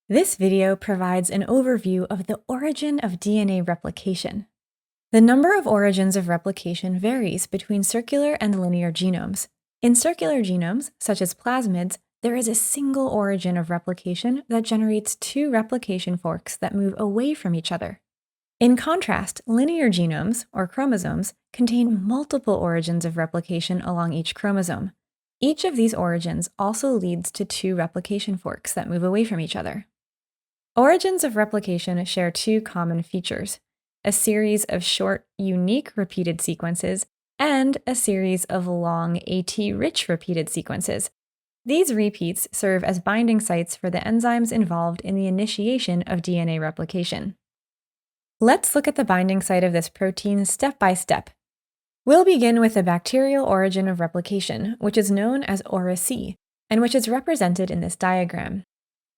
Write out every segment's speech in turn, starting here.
This video provides an overview of the origin of DNA replication. The number of origins of replication varies between circular and linear genomes. In circular genomes, such as plasmids, there is a single origin of replication that generates two replication forks that move away from each other. In contrast, linear genomes, or chromosomes, contain multiple origins of replication along each chromosome. Each of these origins also leads to two replication forks that move away from each other. Origins of replication share two common features: a series of short, unique repeated sequences and a series of long, AT-rich repeated sequences. These repeats serve as binding sites for the enzymes involved in the initiation of DNA replication. Let's look at the binding site of this protein step by step. We'll begin with the bacterial origin of replication, which is known as OraC, and which is represented in this diagram.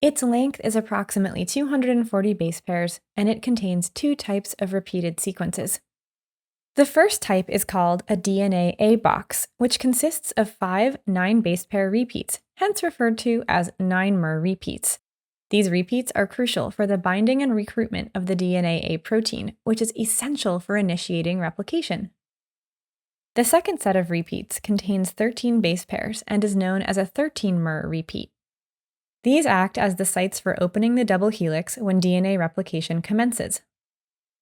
Its length is approximately 240 base pairs, and it contains two types of repeated sequences. The first type is called a DnaA box, which consists of 5 9-base pair repeats, hence referred to as 9-mer repeats. These repeats are crucial for the binding and recruitment of the DnaA protein, which is essential for initiating replication. The second set of repeats contains 13 base pairs and is known as a 13-mer repeat. These act as the sites for opening the double helix when DNA replication commences.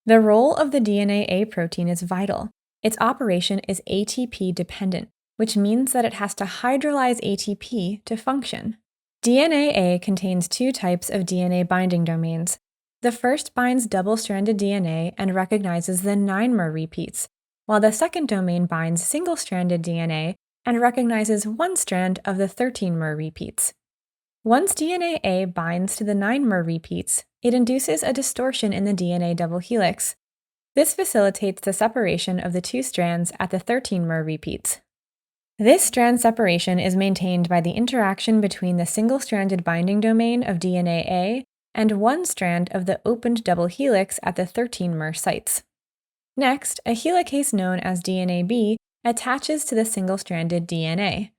The role of the DnaA protein is vital. Its operation is ATP dependent, which means that it has to hydrolyze ATP to function. DnaA contains two types of DNA binding domains. The first binds double-stranded DNA and recognizes the 9-mer repeats, while the second domain binds single-stranded DNA and recognizes one strand of the 13-mer repeats. Once DnaA binds to the 9-mer repeats, it induces a distortion in the DNA double helix. This facilitates the separation of the two strands at the 13-mer repeats. This strand separation is maintained by the interaction between the single-stranded binding domain of DnaA and one strand of the opened double helix at the 13-mer sites. Next, a helicase known as DnaB attaches to the single-stranded DNA.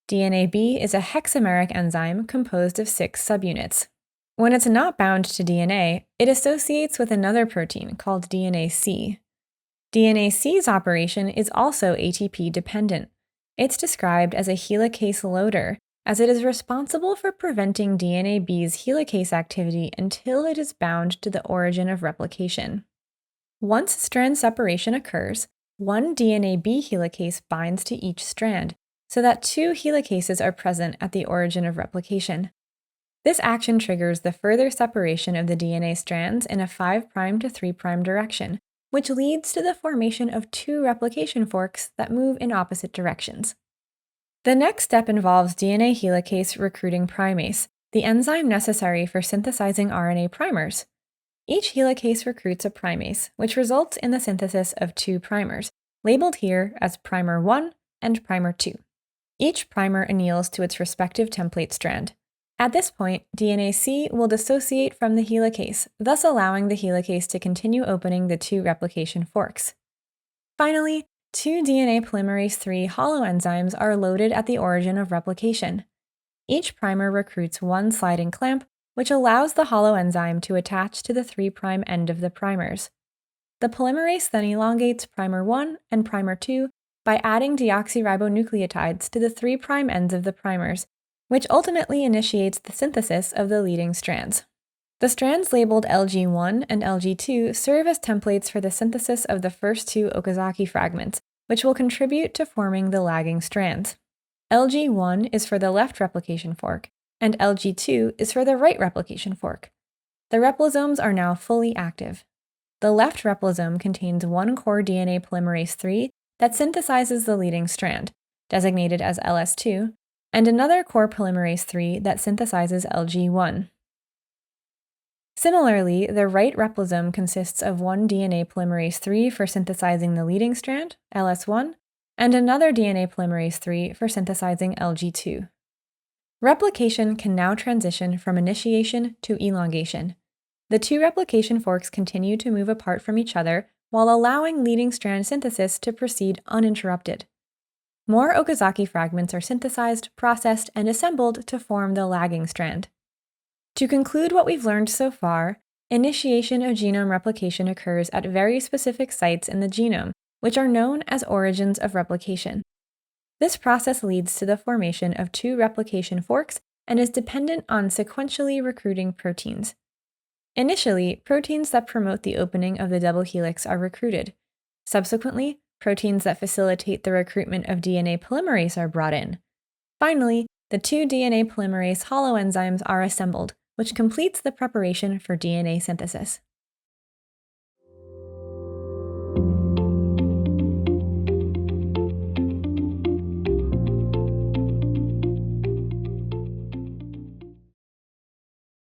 DnaB is a hexameric enzyme composed of 6 subunits. When it's not bound to DNA, it associates with another protein called DnaC. DnaC's operation is also ATP dependent. It's described as a helicase loader, as it is responsible for preventing DnaB's helicase activity until it is bound to the origin of replication. Once strand separation occurs, one DnaB helicase binds to each strand, so that two helicases are present at the origin of replication. This action triggers the further separation of the DNA strands in a 5' to 3' direction, which leads to the formation of two replication forks that move in opposite directions. The next step involves DNA helicase recruiting primase, the enzyme necessary for synthesizing RNA primers. Each helicase recruits a primase, which results in the synthesis of two primers, labeled here as primer 1 and primer 2. Each primer anneals to its respective template strand. At this point, DnaC will dissociate from the helicase, thus allowing the helicase to continue opening the two replication forks. Finally, two DNA polymerase III holoenzymes are loaded at the origin of replication. Each primer recruits one sliding clamp, which allows the holoenzyme to attach to the 3' end of the primers. The polymerase then elongates primer 1 and primer 2 by adding deoxyribonucleotides to the 3' ends of the primers, which ultimately initiates the synthesis of the leading strands. The strands labeled LG1 and LG2 serve as templates for the synthesis of the first two Okazaki fragments, which will contribute to forming the lagging strands. LG1 is for the left replication fork, and LG2 is for the right replication fork. The replisomes are now fully active. The left replisome contains one core DNA polymerase III that synthesizes the leading strand, designated as LS2, and another core polymerase III that synthesizes LG1. Similarly, the right replisome consists of one DNA polymerase III for synthesizing the leading strand, LS1, and another DNA polymerase III for synthesizing LG2. Replication can now transition from initiation to elongation. The two replication forks continue to move apart from each other while allowing leading strand synthesis to proceed uninterrupted. More Okazaki fragments are synthesized, processed, and assembled to form the lagging strand. To conclude what we've learned so far, initiation of genome replication occurs at very specific sites in the genome, which are known as origins of replication. This process leads to the formation of two replication forks and is dependent on sequentially recruiting proteins. Initially, proteins that promote the opening of the double helix are recruited. Subsequently, proteins that facilitate the recruitment of DNA polymerase are brought in. Finally, the two DNA polymerase holoenzymes are assembled, which completes the preparation for DNA synthesis.